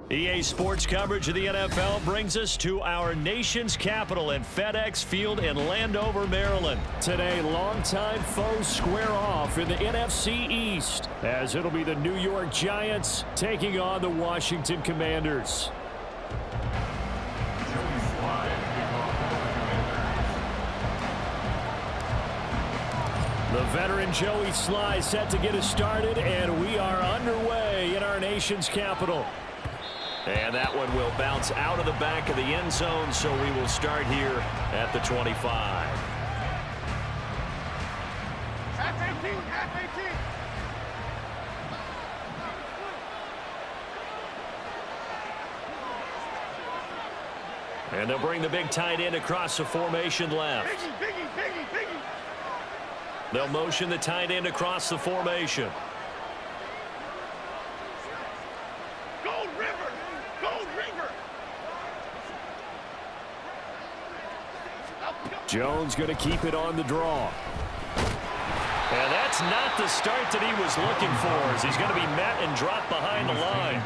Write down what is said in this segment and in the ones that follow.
EA Sports coverage of the NFL brings us to our nation's capital at FedEx Field in Landover, Maryland. Today, longtime foes square off in the NFC East, as it'll be the New York Giants taking on the Washington Commanders. The veteran Joey Sly set to get us started, and we are underway in our nation's capital. And that one will bounce out of the back of the end zone, so we will start here at the 25. Half 18, half 18. And they'll bring the big tight end across the formation left. Biggie. They'll motion the tight end across the formation. Jones going to keep it on the draw. And that's not the start that he was looking for, as he's going to be met and dropped behind the line.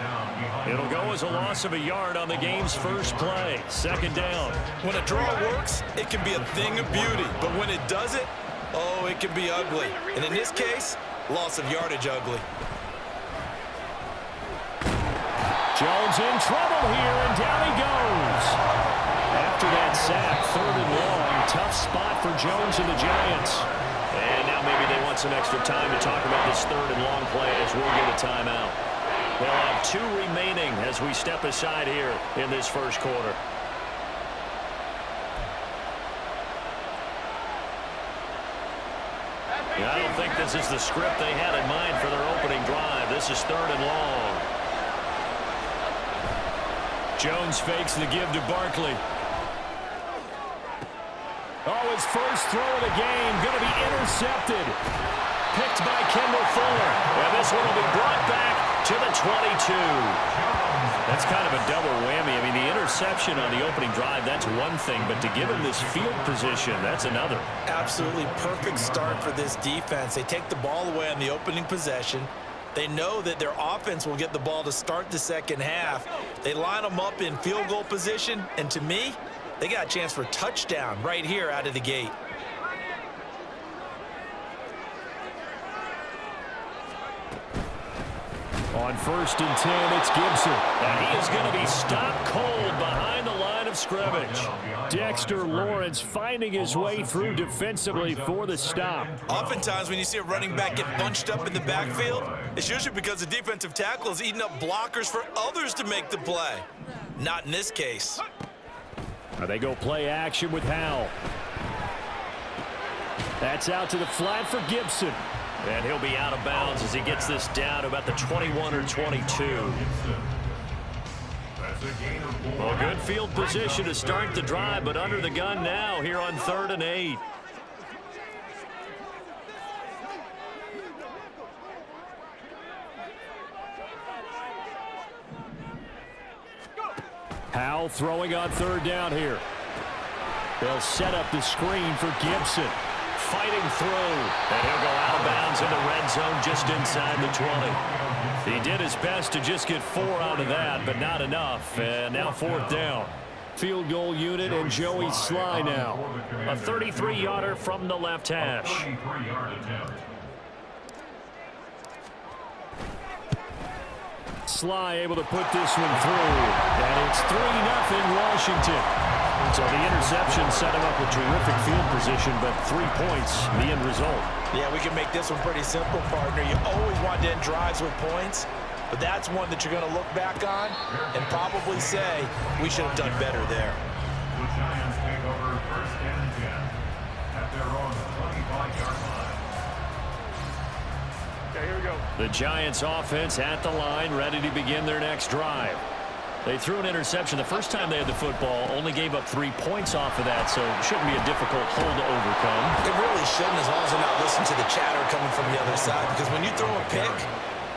It'll go as a loss of a yard on the game's first play. Second down. When a draw works, it can be a thing of beauty. But when it doesn't, oh, it can be ugly. And in this case, loss of yardage ugly. Jones in trouble here, and down he goes. After that sack, 3rd and long. Tough spot for Jones and the Giants. And now maybe they want some extra time to talk about this 3rd and long play as we'll get a timeout. They'll have 2 remaining as we step aside here in this first quarter. I don't think this is the script they had in mind for their opening drive. This is 3rd and long. Jones fakes the give to Barkley. Oh, his first throw of the game going to be intercepted. Picked by Kendall Fuller. And this one will be brought back to the 22. That's kind of a double whammy. I mean, the interception on the opening drive, that's one thing. But to give him this field position, that's another. Absolutely perfect start for this defense. They take the ball away on the opening possession. They know that their offense will get the ball to start the second half. They line them up in field goal position. And to me, they got a chance for a touchdown right here out of the gate. On 1st and 10, it's Gibson. And he is going to be stopped cold behind the line of scrimmage. Dexter Lawrence finding his way through defensively for the stop. Oftentimes when you see a running back get bunched up in the backfield, it's usually because the defensive tackle is eating up blockers for others to make the play. Not in this case. They go play action with Howell. That's out to the flat for Gibson. And he'll be out of bounds as he gets this down to about the 21 or 22. Well, good field position to start the drive, but under the gun now here on 3rd and 8. Howell throwing on 3rd down here. They'll set up the screen for Gibson. Fighting through. And he'll go out of bounds in the red zone just inside the 20. He did his best to just get 4 out of that, but not enough. And now 4th down. Field goal unit and Joey Sly now. A 33-yarder from the left hash. Sly able to put this one through. And it's 3-0 Washington. So the interception set him up with terrific field position, but 3 points, the end result. Yeah, we can make this one pretty simple, partner. You always want to end drives with points, but that's one that you're going to look back on and probably say, we should have done better there. The Giants take over 1st and 10 at their own 25-yard line. Okay, here we go. The Giants offense at the line, ready to begin their next drive. They threw an interception the first time they had the football, only gave up 3 points off of that, so it shouldn't be a difficult hole to overcome. It really shouldn't, as long as they're not listening to the chatter coming from the other side, because when you throw a pick,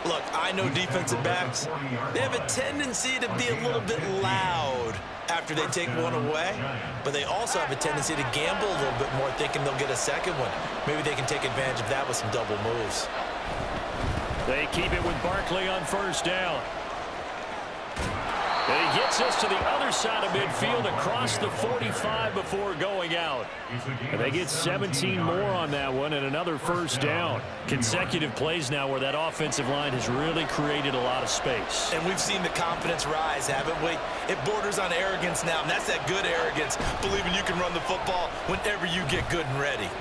look, I know defensive backs, they have a tendency to be a little bit loud after they take one away, but they also have a tendency to gamble a little bit more, thinking they'll get a second one. Maybe they can take advantage of that with some double moves. They keep it with Barkley on first down. And he gets us to the other side of midfield across the 45 before going out. And they get 17 more on that one and another first down. Consecutive plays now where that offensive line has really created a lot of space. And we've seen the confidence rise, haven't we? It borders on arrogance now, and that's that good arrogance, believing you can run the football whenever you get good and ready.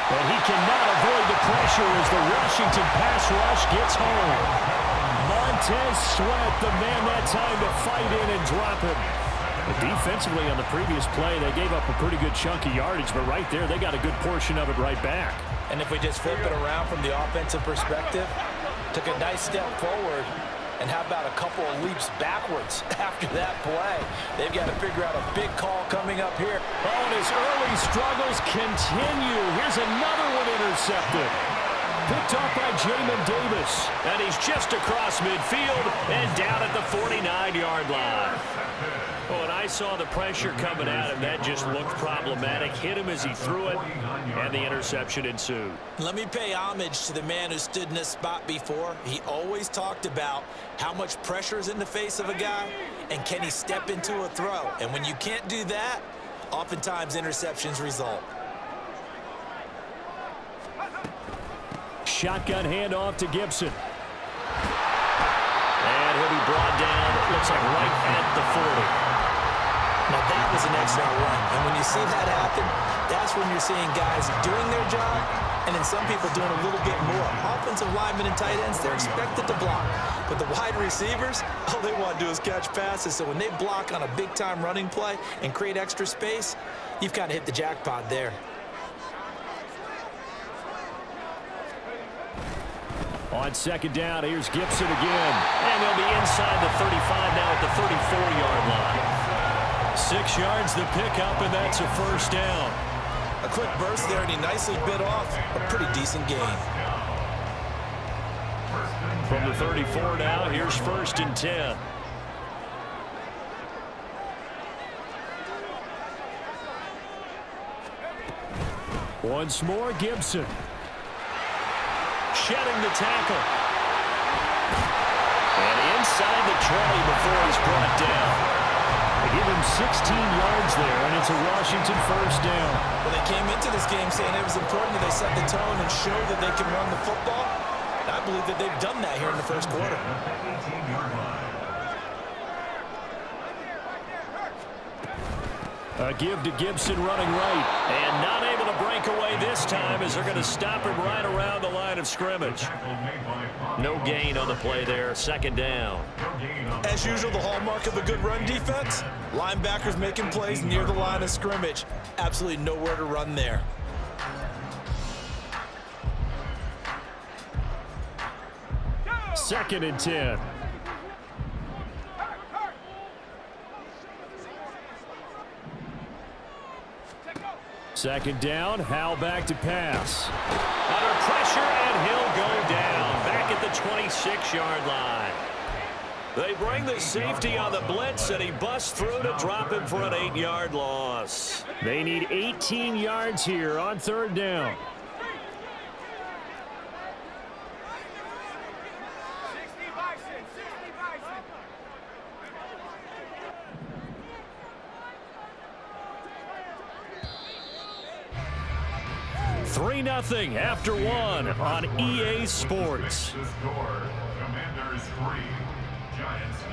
And he cannot avoid the pressure as the Washington pass rush gets home. Montez Sweat, the man that time to fight in and drop him. But defensively on the previous play, they gave up a pretty good chunk of yardage, but right there, they got a good portion of it right back. And if we just flip it around from the offensive perspective, took a nice step forward, and how about a couple of leaps backwards after that play? They've got to figure out a big call coming up here. Oh, and his early struggles continue. Here's another one intercepted. Picked off by Jamin Davis. And he's just across midfield and down at the 49-yard line. Oh, and I saw the pressure coming at him. That just looked problematic. Hit him as he threw it, and the interception ensued. Let me pay homage to the man who stood in this spot before. He always talked about how much pressure is in the face of a guy, and can he step into a throw. And when you can't do that, oftentimes interceptions result. Shotgun handoff to Gibson. And he'll be brought down, it looks like right at the 40. Now that was an excellent run. And when you see that happen, that's when you're seeing guys doing their job and then some people doing a little bit more. Offensive linemen and tight ends, they're expected to block. But the wide receivers, all they want to do is catch passes. So when they block on a big-time running play and create extra space, you've kind of hit the jackpot there. On second down, here's Gibson again. And they'll be inside the 35 now at the 34-yard line. 6 yards the pickup, and that's a first down. A quick burst there, and he nicely bit off a pretty decent gain. From the 34 now, here's first and 10. Once more, Gibson. Shedding the tackle. And inside the 20 before he's brought down. They give him 16 yards there, and it's a Washington first down. Well, they came into this game saying it was important that they set the tone and show that they can run the football. And I believe that they've done that here in the first quarter. A give to Gibson running right. And not able to break away this time as they're going to stop him right around the line of scrimmage. No gain on the play there. Second down. As usual, the hallmark of a good run defense, linebackers making plays near the line of scrimmage. Absolutely nowhere to run there. Second and 10. Second down, Howell back to pass. Under pressure, and he'll go down. Back at the 26-yard line. They bring the safety on the blitz, and he busts through to drop him for an 8-yard loss. They need 18 yards here on third down. Three 3-0 after one on EA Sports. The score, Commanders 3, Giants 0.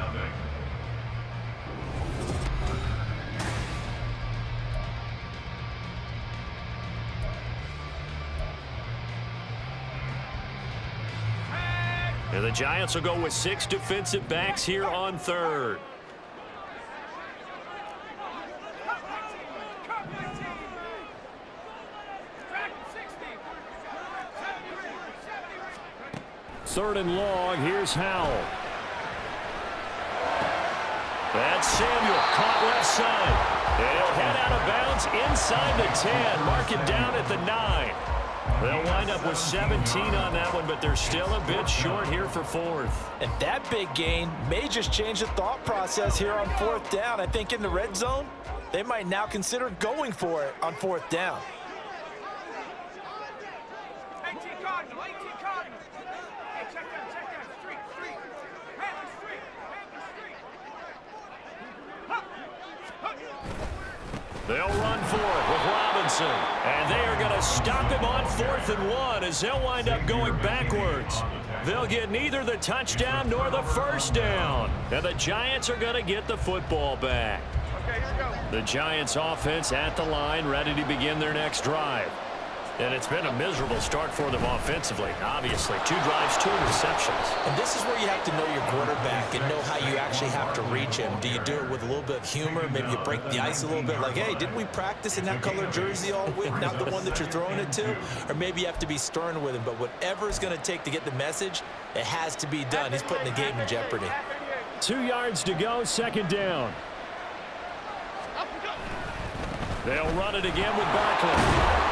And the Giants will go with 6 defensive backs here on third. Third and long, here's Howell. That's Samuel, caught left side. And he'll head out of bounds inside the 10. Mark it down at the 9. They'll wind up with 17 on that one, but they're still a bit short here for fourth. And that big gain may just change the thought process here on fourth down. I think in the red zone, they might now consider going for it on fourth down. 18 Cardinal, 18 Cardinal. Hey, check that, street, hand the street. They'll run for it with Robinson, and they are going to stop him on 4th and 1 as they'll wind up going backwards. They'll get neither the touchdown nor the first down, and the Giants are going to get the football back. Okay, here we go. The Giants offense at the line, ready to begin their next drive. And it's been a miserable start for them offensively, obviously. 2 drives, 2 interceptions. And this is where you have to know your quarterback and know how you actually have to reach him. Do you do it with a little bit of humor? Maybe you break the ice a little bit, like, hey, didn't we practice in that color jersey all week, not the one that you're throwing it to? Or maybe you have to be stern with him. But whatever it's going to take to get the message, it has to be done. He's putting the game in jeopardy. 2 yards to go, 2nd down. They'll run it again with Barkley.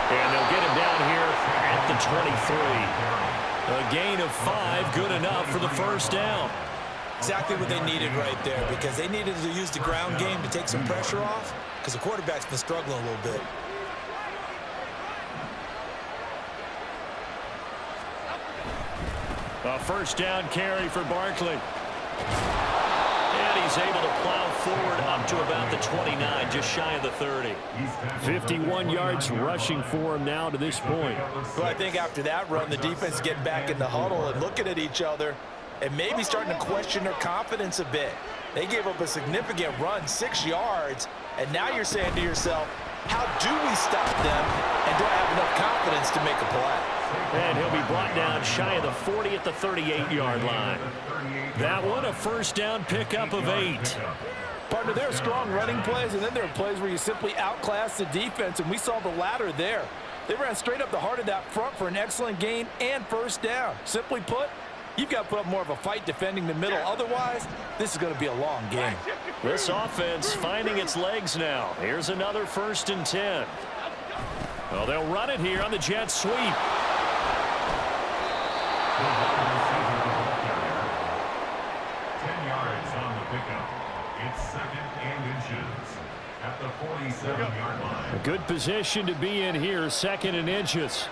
And they'll get him down here at the 23. A gain of 5, good enough for the first down. Exactly what they needed right there, because they needed to use the ground game to take some pressure off, because the quarterback's been struggling a little bit. A first down carry for Barkley. And he's able to plow forward up to about the 29, just shy of the 30. 51 yards rushing for him now to this point. Well, I think after that run, the defense is getting back in the huddle and looking at each other and maybe starting to question their confidence a bit. They gave up a significant run, 6 yards, and now you're saying to yourself, how do we stop them, and do I have enough confidence to make a play? And he'll be brought down shy of the 40 at the 38-yard line. That one, a first down pickup of 8. Partner, there are strong running plays, and then there are plays where you simply outclass the defense, and we saw the latter there. They ran straight up the heart of that front for an excellent gain and first down. Simply put, you've got to put up more of a fight defending the middle. Otherwise, this is going to be a long game. This offense finding its legs now. Here's another 1st and 10. Well, they'll run it here on the jet sweep. 10 yards on the pickup. It's 2nd and inches at the 47-yard line. A good position to be in here, 2nd and inches.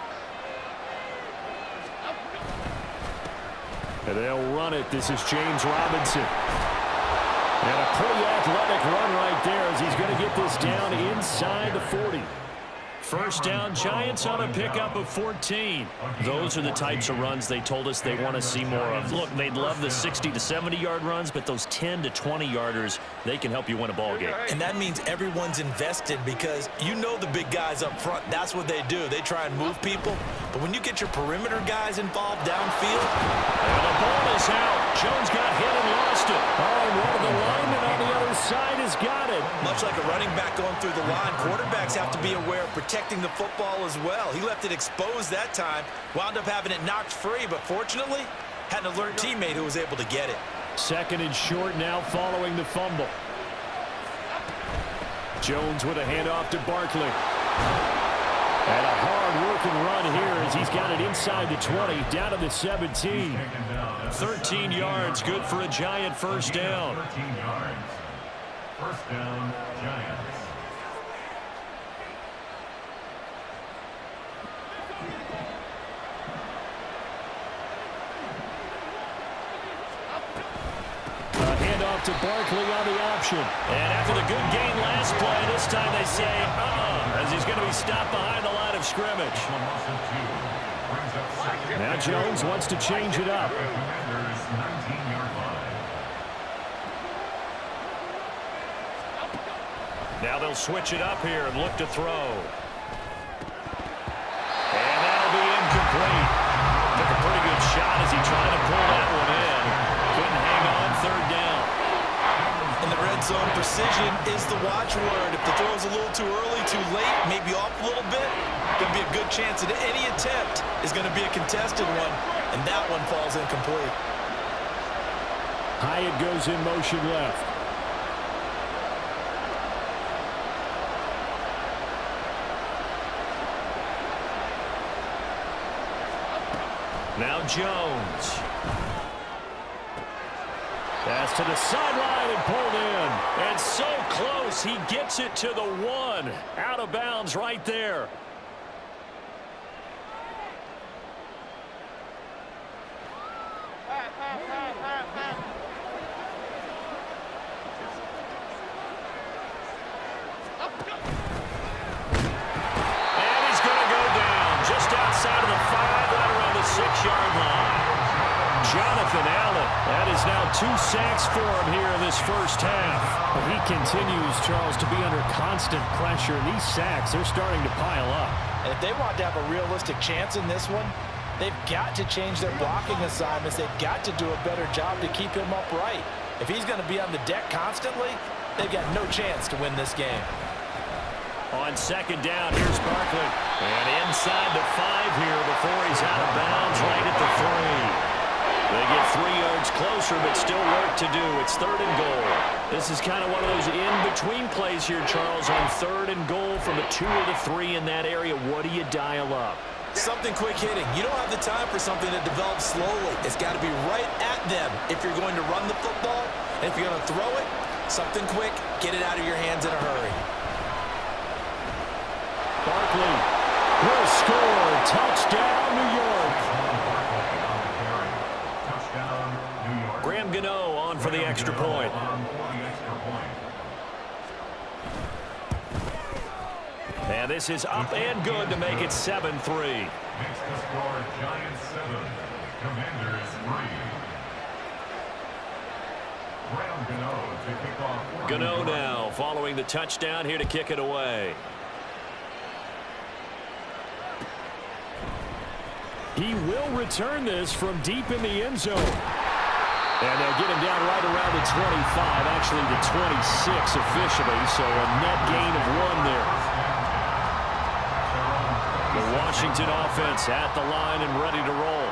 And they'll run it. This is James Robinson. And a pretty athletic run right there as he's going to get this down inside the 40. First down, Giants on a pickup of 14. Those are the types of runs they told us they want to see more of. Look, they'd love the 60 to 70-yard runs, but those 10 to 20-yarders, they can help you win a ball game. And that means everyone's invested, because you know the big guys up front, that's what they do. They try and move people. But when you get your perimeter guys involved downfield. And the ball is out. Jones got hit and lost it. Oh, and one of the linemen on the other side has got it. Much like a running back going through the line, quarterbacks have to be aware of protecting the football as well. He left it exposed that time, wound up having it knocked free, but fortunately, had an alert teammate who was able to get it. 2nd and short now following the fumble. Jones with a handoff to Barkley. And a hard-working run here as he's got it inside the 20, down to the 17. 13 yards, good for a Giant first down. 13 yards. First down, Giants. Handoff to Barkley on the option. And after the good gain last play, this time they say, as he's going to be stopped behind the line of scrimmage. Now Jones wants to change it up. Now they'll switch it up here and look to throw. And that'll be incomplete. Took a pretty good shot as he tried to pull that one in. Couldn't hang on, 3rd down. In the red zone, precision is the watchword. If the throw's a little too early, too late, maybe off a little bit, going to be a good chance that any attempt is going to be a contested one, and that one falls incomplete. Hyatt goes in motion left. Now Jones. Pass to the sideline and pulled in. And so close, he gets it to the 1. Out of bounds right there. Jonathan Allen, that is now 2 sacks for him here in this first half. But he continues, Charles, to be under constant pressure. These sacks, they're starting to pile up. And if they want to have a realistic chance in this one, they've got to change their blocking assignments. They've got to do a better job to keep him upright. If he's going to be on the deck constantly, they've got no chance to win this game. On second down, here's Barkley. And inside the 5 here before he's out of bounds right at the 3. They get 3 yards closer, but still work to do. It's 3rd and goal. This is kind of one of those in-between plays here, Charles, on 3rd and goal from the 2 or the 3 in that area. What do you dial up? Something quick hitting. You don't have the time for something that develops slowly. It's got to be right at them if you're going to run the football. And if you're going to throw it, something quick, get it out of your hands in a hurry. Barkley will score. Touchdown, New York. Graham Gano on for the extra point. And this is up and good to make it 7-3. Makes the score Giants 7, Commanders 3. Graham Gano to kick off. Gano now following the touchdown here to kick it away. He will return this from deep in the end zone. And they'll get him down right around the 25, actually the 26 officially, so a net gain of 1 there. The Washington offense at the line and ready to roll.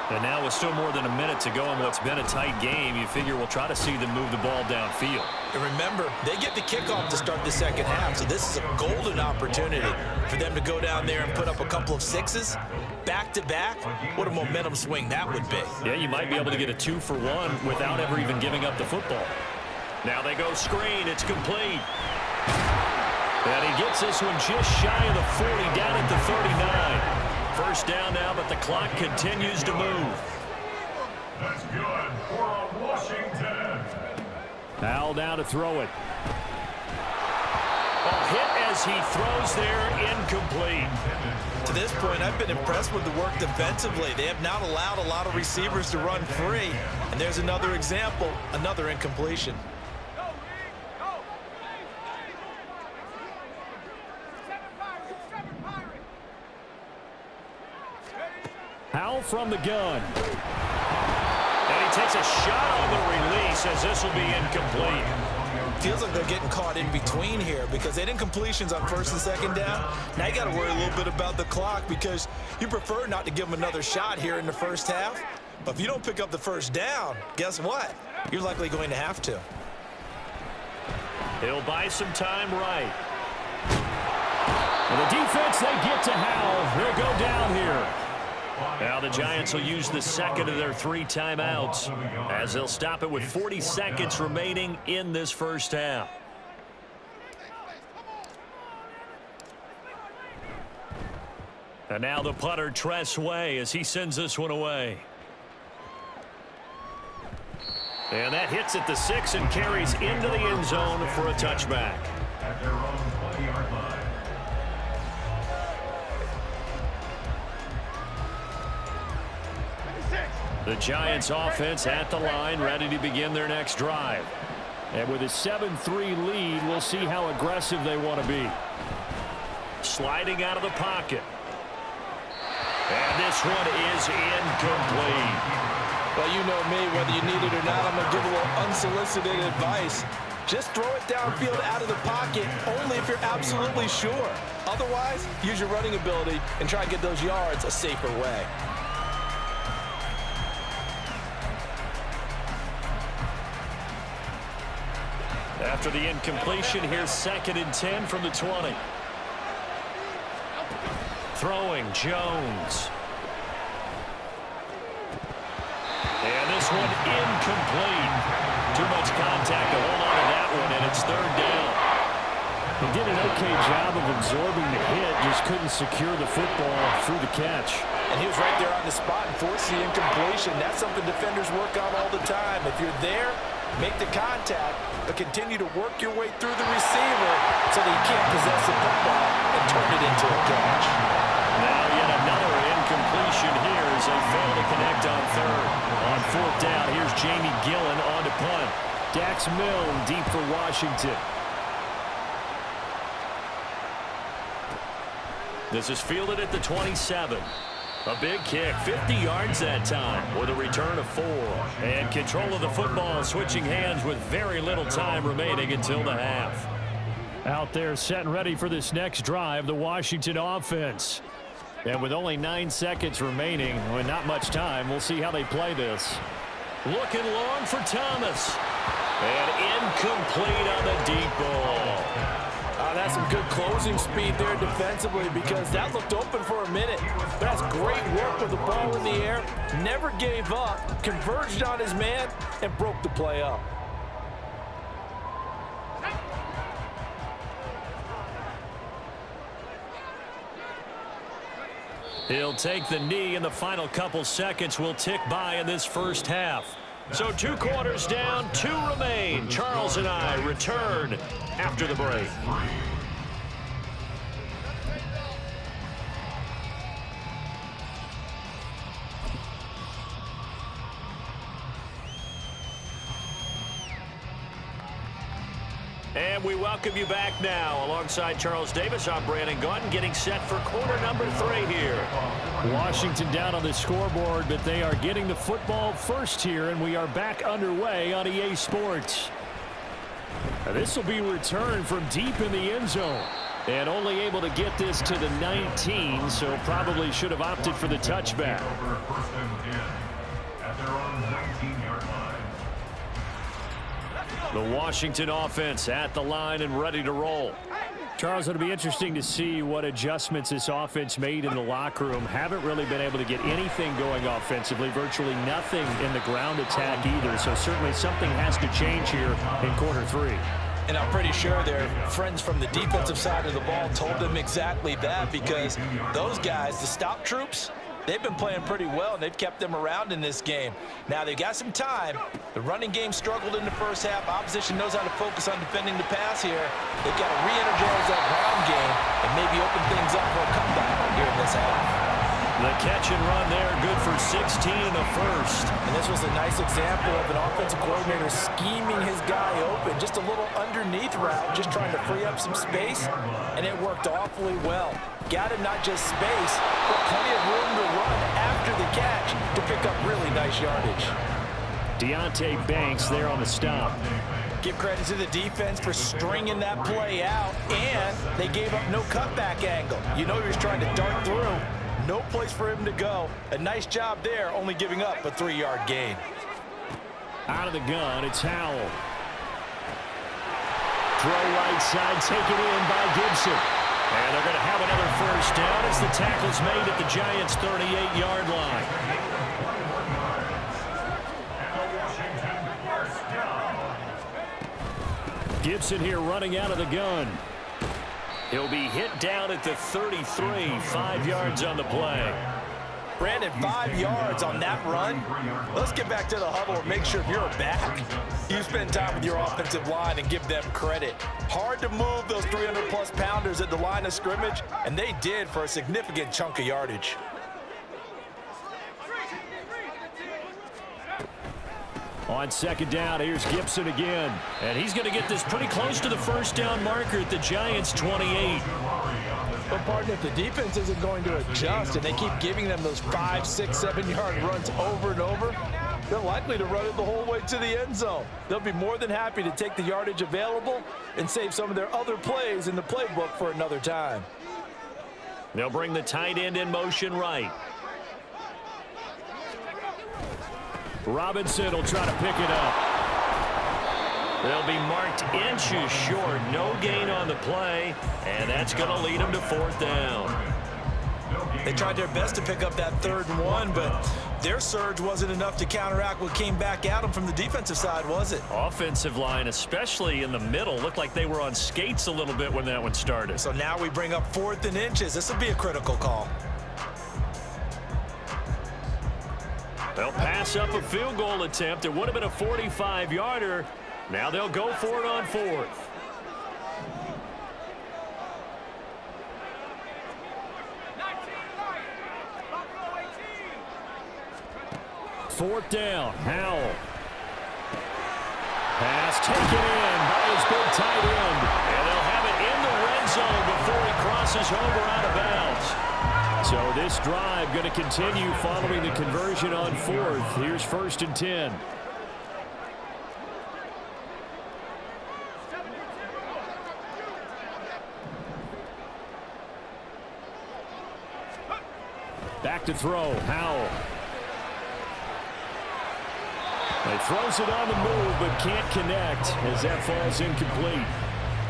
And now with still more than a minute to go in what's been a tight game, you figure we'll try to see them move the ball downfield. And remember, they get the kickoff to start the second half, so this is a golden opportunity for them to go down there and put up a couple of 6s. Back-to-back, what a momentum swing that would be. Yeah, you might be able to get a 2-for-1 without ever even giving up the football. Now they go screen. It's complete. And he gets this one just shy of the 40, down at the 39. First down now, but the clock continues to move. That's good for Washington. Al now to throw it. A hit as he throws there, incomplete. To this point, I've been impressed with the work defensively. They have not allowed a lot of receivers to run free. And there's another example, another incompletion. Al from the gun. And he takes a shot on the release as this will be incomplete. Feels like they're getting caught in between here because they did incompletions on 1st and 2nd down. Now you got to worry a little bit about the clock because you prefer not to give them another shot here in the first half. But if you don't pick up the first down, guess what? You're likely going to have to. He'll buy some time right. And the defense, they get to Howell. He'll go down here. Now the Giants will use the second of their 3 timeouts as they'll stop it with 40 seconds remaining in this first half. And now the punter, Tress Way, as he sends this one away. And that hits at the 6 and carries into the end zone for a touchback. At their own 20-yard line. The Giants offense at the line, ready to begin their next drive. And with a 7-3 lead, we'll see how aggressive they want to be. Sliding out of the pocket. And this one is incomplete. Well, you know me, whether you need it or not, I'm going to give a little unsolicited advice. Just throw it downfield out of the pocket, only if you're absolutely sure. Otherwise, use your running ability and try to get those yards a safer way. After the incompletion, here's 2nd and 10 from the 20. Throwing, Jones. this one incomplete. Too much contact to hold on to that one, and it's third down. He did an okay job of absorbing the hit, just couldn't secure the football through the catch. And he was right there on the spot and forced the incompletion. That's something defenders work on all the time. If you're there, make the contact, but continue to work your way through the receiver so that you can't possess the football and turn it into a catch. Now yet another incompletion here as they fail to connect on third. On fourth down, here's Jamie Gillen on to punt. Dax Milne deep for Washington. This is fielded at the 27. A big kick, 50 yards that time with a return of 4. And control of the football switching hands with very little time remaining until the half. Out there set and ready for this next drive, the Washington offense. And with only 9 seconds remaining, with not much time, we'll see how they play this. Looking long for Thomas. And incomplete on the deep ball. That's some good closing speed there defensively because that looked open for a minute. But that's great work with the ball in the air. Never gave up, converged on his man, and broke the play up. He'll take the knee, and the final couple seconds will tick by in this first half. So 2 quarters down, 2 remain. Charles and I return after the break. And we welcome you back now. Alongside Charles Davis, I'm Brandon Gaudin, getting set for quarter number 3 here. Washington down on the scoreboard, but they are getting the football first here, and we are back underway on EA Sports. This will be returned from deep in the end zone. And only able to get this to the 19, so probably should have opted for the touchback. First and 10 at their own 19-yard line. The Washington offense at the line and ready to roll. Charles, it'll be interesting to see what adjustments this offense made in the locker room. Haven't really been able to get anything going offensively, virtually nothing in the ground attack either. So certainly something has to change here in quarter 3. And I'm pretty sure their friends from the defensive side of the ball told them exactly that because those guys, the stop troops, they've been playing pretty well, and they've kept them around in this game. Now, they've got some time. The running game struggled in the first half. Opposition knows how to focus on defending the pass here. They've got to re-energize that ground game and maybe open things up for a comeback here in this half. The catch and run there, good for 16 in the first. And this was a nice example of an offensive coordinator scheming his guy open. Just a little underneath route, just trying to free up some space, and it worked awfully well. Got him not just space, but plenty of room to run after the catch to pick up really nice yardage. Deonte Banks there on the stop. Give credit to the defense for stringing that play out, and they gave up no cutback angle. You know he was trying to dart through. No place for him to go. A nice job there, only giving up a 3-yard gain. Out of the gun, it's Howell. Throw right side, taken in by Gibson. And they're going to have another first down as the tackle's made at the Giants' 38-yard line. Gibson here running out of the gun. He'll be hit down at the 33, 5 yards on the play. Brandon, 5 yards on that run. Let's get back to the huddle and make sure you're back. You spend time with your offensive line and give them credit. Hard to move those 300-plus pounders at the line of scrimmage, and they did for a significant chunk of yardage. On second down, here's Gibson again. And he's going to get this pretty close to the first down marker at the Giants' 28. But, partner, if the defense isn't going to adjust and they keep giving them those 5, 6, 7-yard runs over and over, they're likely to run it the whole way to the end zone. They'll be more than happy to take the yardage available and save some of their other plays in the playbook for another time. They'll bring the tight end in motion right. Robinson will try to pick it up. They'll be marked inches short. No gain on the play, and that's going to lead them to fourth down. They tried their best to pick up that 3rd and 1, but their surge wasn't enough to counteract what came back at them from the defensive side, was it? Offensive line, especially in the middle, looked like they were on skates a little bit when that one started. So now we bring up 4th and inches. This will be a critical call. They'll pass up a field goal attempt. It would have been a 45-yarder. Now they'll go for it on 4th. Fourth down, Howell. Pass taken in by his big tight end. And they'll have it in the red zone before he crosses over out of bounds. So this drive going to continue following the conversion on 4th. Here's 1st and 10. Back to throw, Howell. He throws it on the move, but can't connect as that falls incomplete.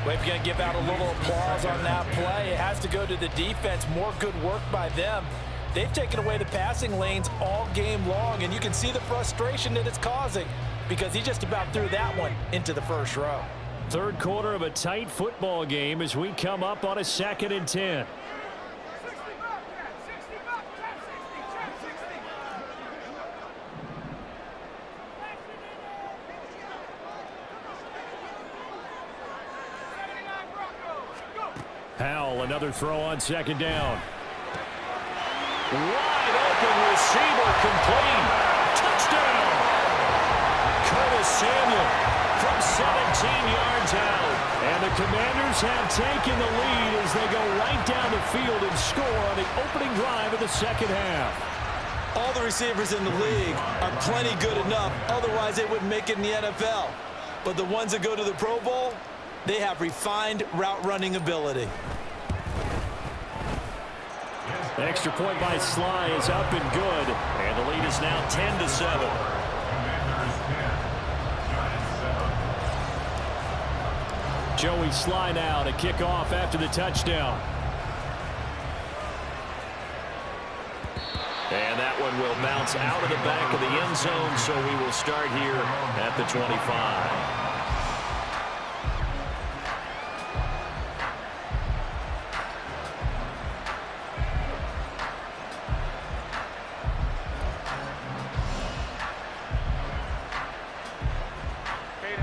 Well, if you're going to give out a little applause on that play, it has to go to the defense. More good work by them. They've taken away the passing lanes all game long, and you can see the frustration that it's causing because he just about threw that one into the 1st row. 3rd quarter of a tight football game as we come up on a 2nd and 10. Howell, another throw on 2nd down. Wide open receiver, complete. Touchdown! Curtis Samuel from 17 yards out. And the Commanders have taken the lead as they go right down the field and score on the opening drive of the 2nd half. All the receivers in the league are plenty good enough. Otherwise, they wouldn't make it in the NFL. But the ones that go to the Pro Bowl, they have refined route running ability. Extra point by Sly is up and good. And the lead is now 10-7. Joey Sly now to kick off after the touchdown. And that one will bounce out of the back of the end zone, so we will start here at the 25.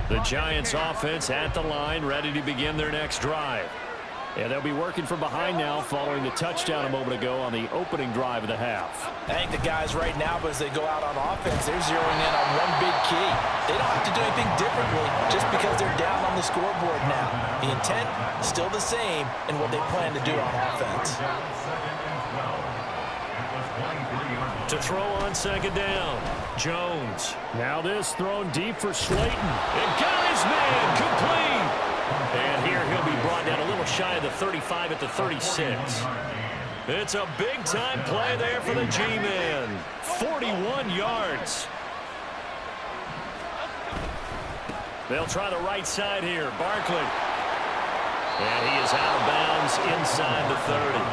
The Giants offense at the line, ready to begin their next drive. And they'll be working from behind now following the touchdown a moment ago on the opening drive of the half. I think the guys right now, as they go out on offense, they're zeroing in on one big key. They don't have to do anything differently just because they're down on the scoreboard now. The intent is still the same in what they plan to do on offense. To throw on 2nd down, Jones. Now this thrown deep for Slayton. And got his man complete. And here he'll be brought down a little shy of the 35 at the 36. It's a big-time play there for the G-Men. 41 yards. They'll try the right side here. Barkley. And he is out of bounds inside the 30.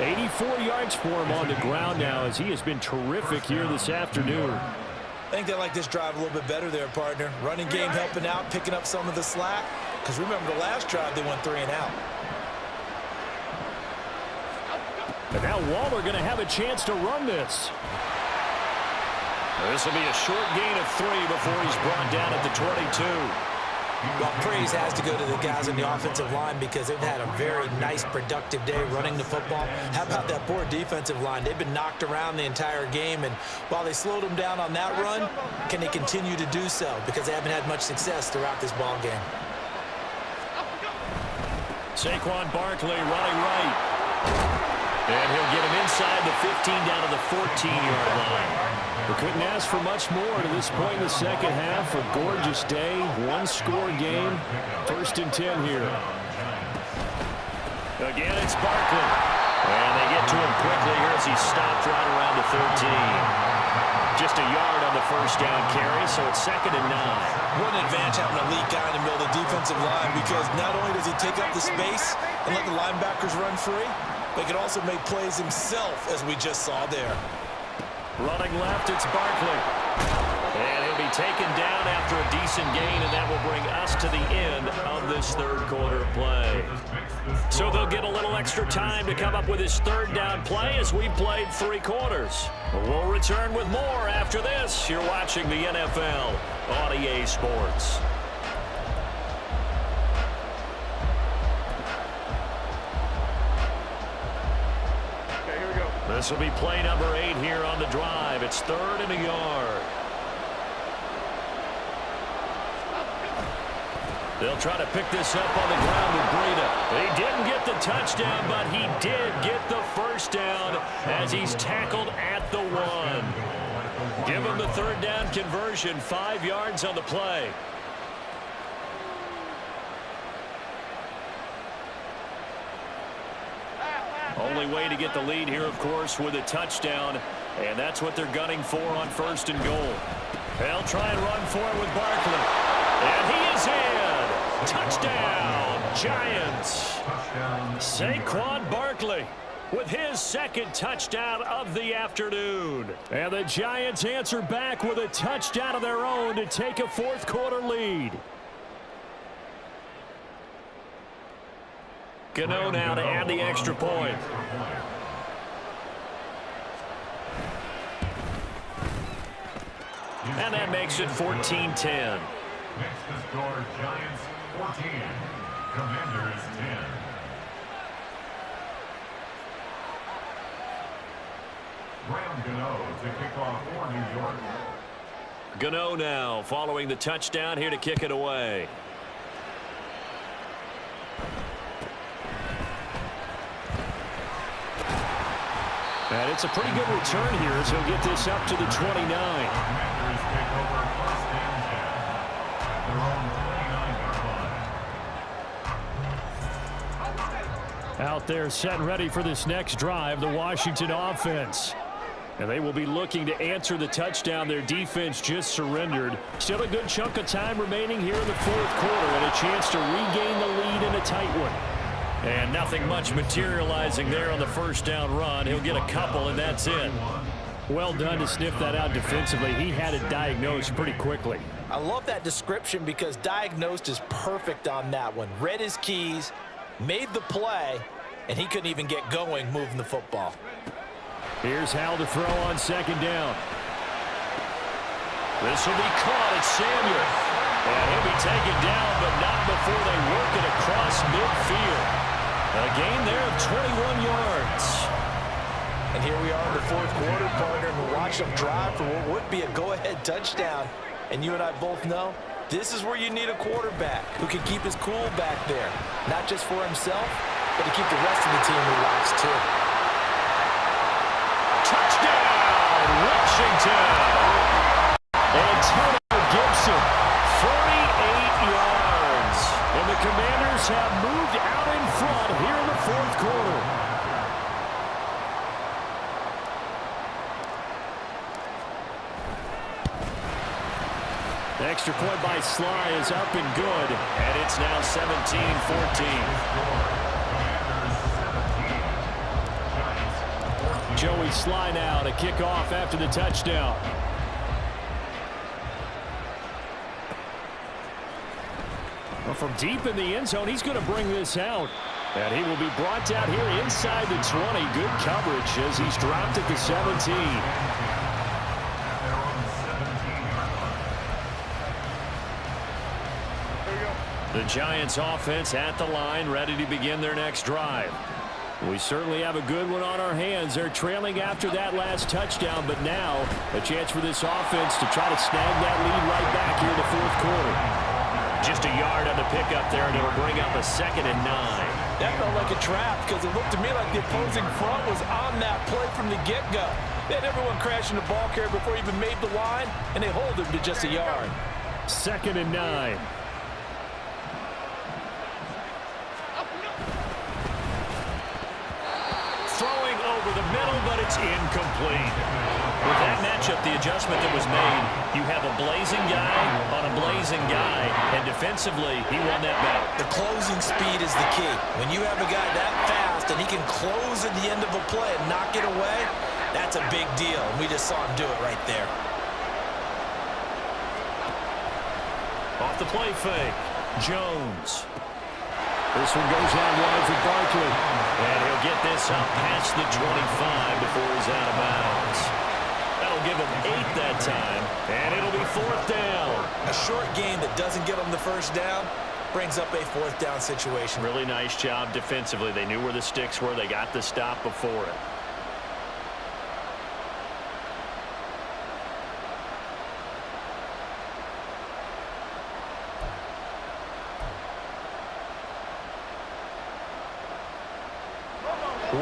84 yards for him on the ground now as he has been terrific here this afternoon. I think they like this drive a little bit better there, partner. Running game helping out, picking up some of the slack. Because remember, the last drive they went 3 and out. And now Waller going to have a chance to run this. This will be a short gain of 3 before he's brought down at the 22. Well, praise has to go to the guys on the offensive line because they've had a very nice, productive day running the football. How about that poor defensive line? They've been knocked around the entire game, and while they slowed them down on that run, can they continue to do so? Because they haven't had much success throughout this ball game. Saquon Barkley running right. And he'll get him inside the 15 down to the 14-yard line. We couldn't ask for much more to this point in the second half. A gorgeous day, one-score game. 1st and 10 here. Again, it's Barkley. And they get to him quickly here as he stopped right around the 13. Just a yard on the 1st down carry, so it's 2nd and 9. What an advantage having an elite guy in the middle of the defensive line because not only does he take up the space and let the linebackers run free, but but can also make plays himself, as we just saw there. Running left, it's Barkley. And he'll be taken down after a decent gain, and that will bring us to the end of this third quarter play. So they'll get a little extra time to come up with his third down play as we played 3 quarters. We'll return with more after this. You're watching the NFL on EA Sports. This will be play number 8 here on the drive. It's 3rd and a yard. They'll try to pick this up on the ground with Breida. He didn't get the touchdown, but he did get the first down as he's tackled at the 1. Give him the 3rd down conversion, 5 yards on the play. Only way to get the lead here, of course, with a touchdown, and that's what they're gunning for on 1st and goal. They'll try and run for it with Barkley, and he is in. Touchdown, Giants. Saquon Barkley with his 2nd touchdown of the afternoon. And the Giants answer back with a touchdown of their own to take a 4th quarter lead. Gano now to add the extra point. And that makes it 14-10. Next to score, Giants 14, Commanders 10. Graham Gano to kick off for New York. Gano now following the touchdown here to kick it away. And it's a pretty good return here as he'll get this up to the 29. Commanders take over 1st and 10 at their own 29-yard line. Out there set and ready for this next drive, the Washington offense. And they will be looking to answer the touchdown their defense just surrendered. Still a good chunk of time remaining here in the 4th quarter and a chance to regain the lead in a tight one. And nothing much materializing there on the 1st down run. He'll get a couple, and that's it. Well done to sniff that out defensively. He had it diagnosed pretty quickly. I love that description because diagnosed is perfect on that one. Read his keys, made the play, and he couldn't even get going moving the football. Here's Hal to throw on 2nd down. This will be caught. It's Samuel. And he'll be taken down, but not before they work it across midfield. A gain there of 21 yards. And here we are in the 4th quarter, partner, and we'll watch them drive for what would be a go-ahead touchdown. And you and I both know this is where you need a quarterback who can keep his cool back there. Not just for himself, but to keep the rest of the team relaxed, too. Touchdown, Washington! Antonio Gibson, 48 yards. And the Commanders have moved out in front here in the 4th quarter. The extra point by Sly is up and good, and it's now 17-14. Joey Sly now to kick off after the touchdown. Well, from deep in the end zone, he's going to bring this out. And he will be brought down here inside the 20. Good coverage as he's dropped at the 17. The Giants offense at the line, ready to begin their next drive. We certainly have a good one on our hands. They're trailing after that last touchdown, but now a chance for this offense to try to snag that lead right back here in the 4th quarter. Just a yard on the pickup there, and it'll bring up a 2nd and 9. That felt like a trap because it looked to me like the opposing front was on that play from the get-go. They had everyone crashing the ball carrier before he even made the line, and they hold him to just a yard. 2nd and 9. Throwing over the middle, but it's incomplete. With that matchup, the adjustment that was made, you have a blazing guy on a blazing guy, and defensively, he won that battle. The closing speed is the key. When you have a guy that fast and he can close at the end of a play and knock it away, that's a big deal. And we just saw him do it right there. Off the play fake, Jones. This one goes out wide for Barkley. And he'll get this up past the 25 before he's out of bounds. That'll give him 8 that time, and it'll be 4th down. A short game that doesn't get him the first down brings up a 4th down situation. Really nice job defensively. They knew where the sticks were. They got the stop before it.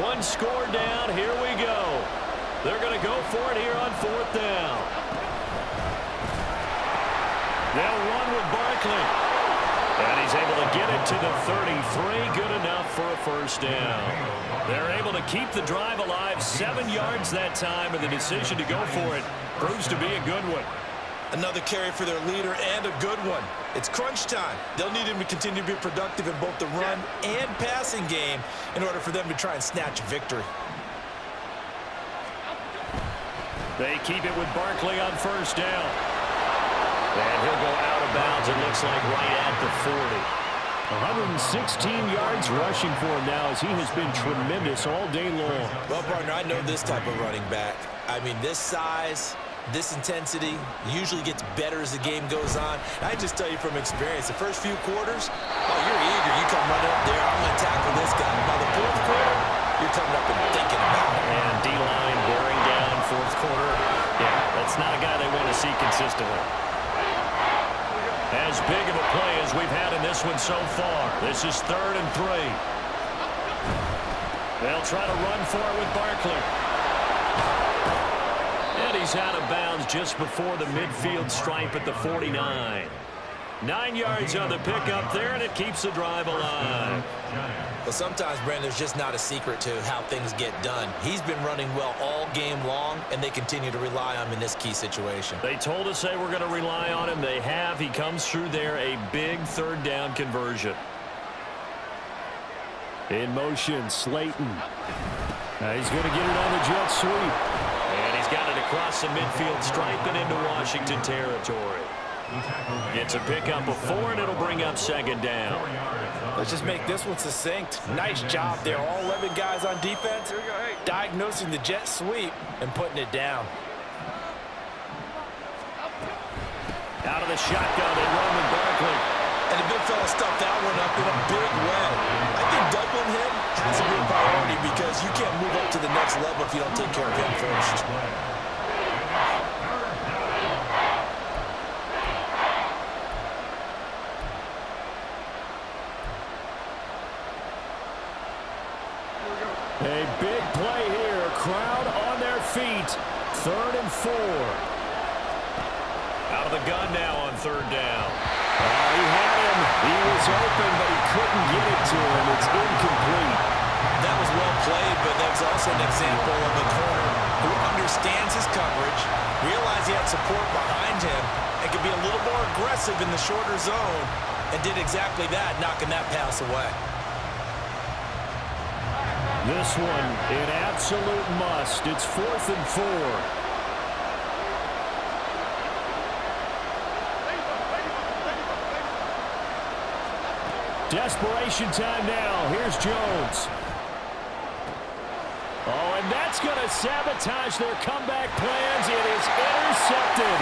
One score down. Here we go. They're going to go for it here on 4th down. They'll run with Barkley. And he's able to get it to the 33. Good enough for a first down. They're able to keep the drive alive. 7 yards that time, and the decision to go for it proves to be a good one. Another carry for their leader and a good one. It's crunch time. They'll need him to continue to be productive in both the run and passing game in order for them to try and snatch a victory. They keep it with Barkley on first down. And he'll go out of bounds, it looks like, right at the 40. 116 yards rushing for him now as he has been tremendous all day long. Well, partner, I know this type of running back. I mean, this size, this intensity usually gets better as the game goes on. I just tell you from experience, the first few quarters, oh, you're eager. You come running up there, I'm going to tackle this guy. By the 4th quarter, you're coming up and thinking about it. And D-line wearing down 4th quarter. Yeah, that's not a guy they want to see consistently. As big of a play as we've had in this one so far. This is 3rd and 3. They'll try to run for it with Barkley. And he's out of bounds just before the midfield stripe at the 49. 9 yards on the pickup there, and it keeps the drive alive. Well, sometimes, Brandon, there's just not a secret to how things get done. He's been running well all game long, and they continue to rely on him in this key situation. They told us they were going to rely on him. They have. He comes through there, a big 3rd down conversion. In motion, Slayton. Now he's going to get it on the jet sweep. And he's got it across the midfield stripe and into Washington territory. It's a pickup of 4, and it'll bring up 2nd down. Let's just make this one succinct. Nice job there. All 11 guys on defense diagnosing the jet sweep and putting it down. Out of the shotgun, they run with Barkley. And the big fella stuffed that one up in a big way. I think doubling him has to be a priority because you can't move up to the next level if you don't take care of him first. A big play here. Crowd on their feet. 3rd and 4. Out of the gun now on 3rd down. He had him. He was open, but he couldn't get it to him. It's incomplete. That was well played, but that's also an example of a corner who understands his coverage, realized he had support behind him, and could be a little more aggressive in the shorter zone, and did exactly that, knocking that pass away. This one, an absolute must. It's 4th and 4. Desperation time now. Here's Jones. Oh, and that's going to sabotage their comeback plans. It is intercepted.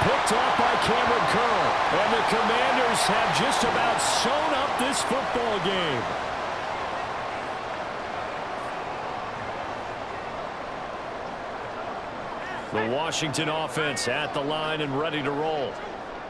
Picked off by Cameron Curl. And the Commanders have just about sewn up this football game. The Washington offense at the line and ready to roll.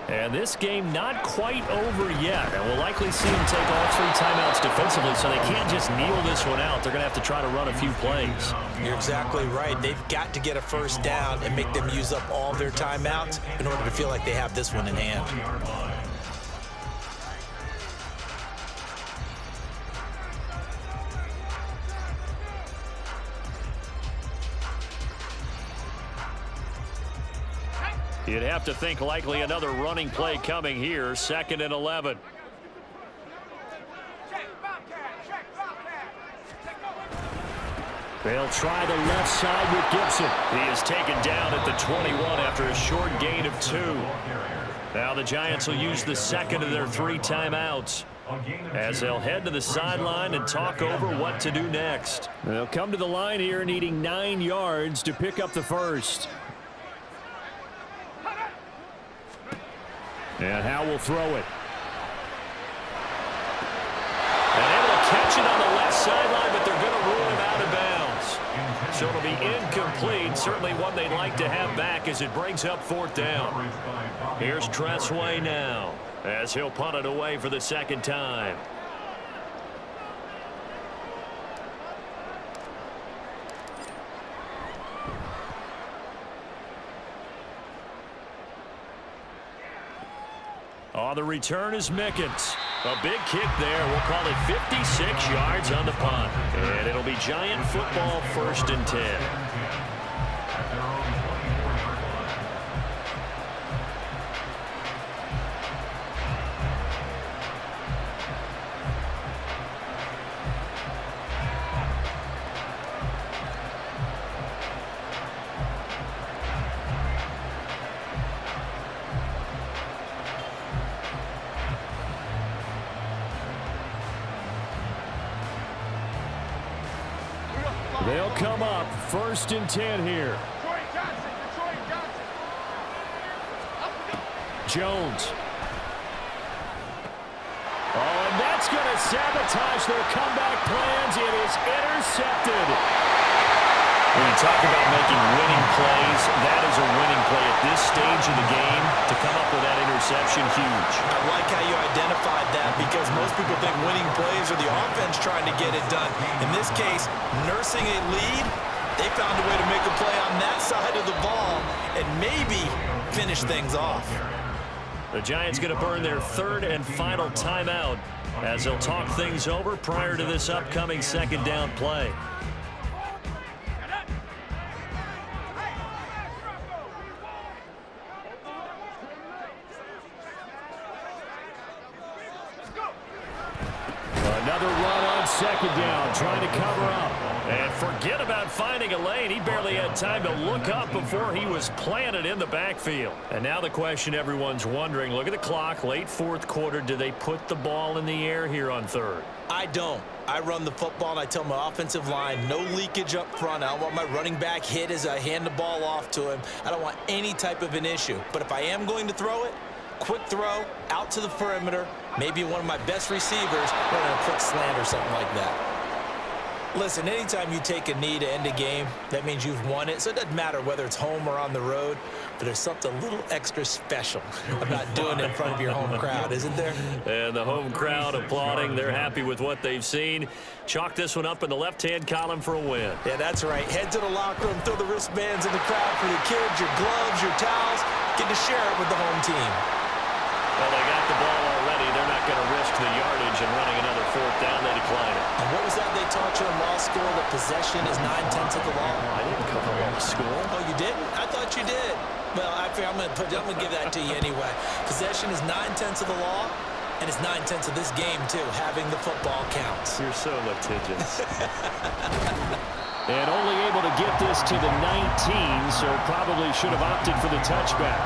And this game not quite over yet. And we'll likely see them take all 3 timeouts defensively, so they can't just kneel this one out. They're going to have to try to run a few plays. You're exactly right. They've got to get a first down and make them use up all their timeouts in order to feel like they have this one in hand. You'd have to think likely another running play coming here. 2nd and 11. Check, Bobcat, check, Bobcat. They'll try the left side with Gibson. He is taken down at the 21 after a short gain of 2. Now the Giants will use the second of their 3 timeouts as they'll head to the sideline and talk over what to do next. They'll come to the line here needing 9 yards to pick up the first. And Howe will throw it. And able to catch it on the left sideline, but they're going to rule him out of bounds. So it'll be incomplete. Certainly one they'd like to have back as it brings up 4th down. Here's Tressway now as he'll punt it away for the second time. On the return is Mickens. A big kick there. We'll call it 56 yards on the punt. And it'll be Giant football, 1st and 10. They'll come up 1st and 10 here. Jones. Oh, and that's going to sabotage their comeback plans. It is intercepted. When you talk about making winning plays, that is a winning play at this stage of the game. To come up with that interception, huge. I like how you identified that because most people think winning plays are the offense trying to get it done. In this case, nursing a lead, they found a way to make a play on that side of the ball and maybe finish things off. The Giants going to burn their 3rd and final timeout as they'll talk things over prior to this upcoming 2nd down play. Another run on 2nd down, trying to cover up. And forget about finding a lane. He barely had time to look up before he was planted in the backfield. And now the question everyone's wondering, look at the clock, late 4th quarter. Do they put the ball in the air here on 3rd? I don't. I run the football and I tell my offensive line, no leakage up front. I don't want my running back hit as I hand the ball off to him. I don't want any type of an issue. But if I am going to throw it, quick throw, out to the perimeter, maybe one of my best receivers running a quick slant or something like that. Listen, anytime you take a knee to end a game, that means you've won it. So it doesn't matter whether it's home or on the road, but there's something a little extra special about doing it in front of your home crowd, isn't there? And the home crowd applauding. They're happy with what they've seen. Chalk this one up in the left-hand column for a win. Yeah, that's right. Head to the locker room, throw the wristbands in the crowd for the kids, your gloves, your towels. Get to share it with the home team. Well, they got the ball already. They're not going to risk the yardage and running another 4th down. They decline it. And what was that they taught you in law school, that possession is 9/10 of the law? I didn't cover law school. Oh, you didn't? I thought you did. Well, I figure I'm going to give that to you anyway. Possession is 9/10 of the law, and it's 9/10 of this game, too. Having the football counts. You're so litigious. And only able to get this to the 19, so probably should have opted for the touchback.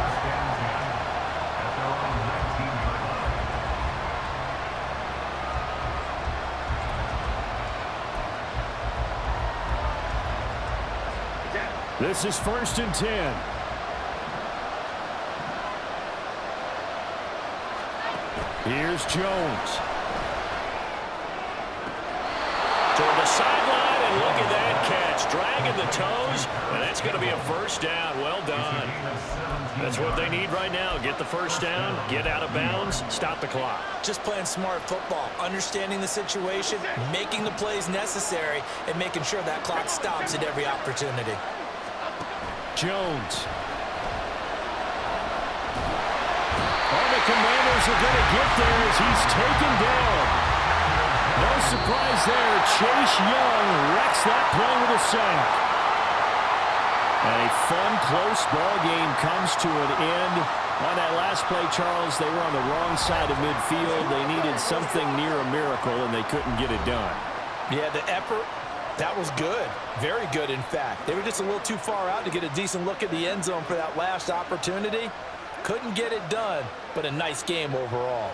This is 1st and 10. Here's Jones. Toward the sideline, and look at that catch. Dragging the toes, and that's going to be a 1st down. Well done. That's what they need right now. Get the 1st down, get out of bounds, stop the clock. Just playing smart football, understanding the situation, making the plays necessary, and making sure that clock stops at every opportunity. Jones. Oh, the Commanders are going to get there as he's taken down. No surprise there. Chase Young wrecks that play with a sack. And a fun, close ball game comes to an end. On that last play, Charles, they were on the wrong side of midfield. They needed something near a miracle, and they couldn't get it done. Yeah, the effort That was good. Very good, in fact. They were just a little too far out to get a decent look at the end zone for that last opportunity. Couldn't get it done, but a nice game overall.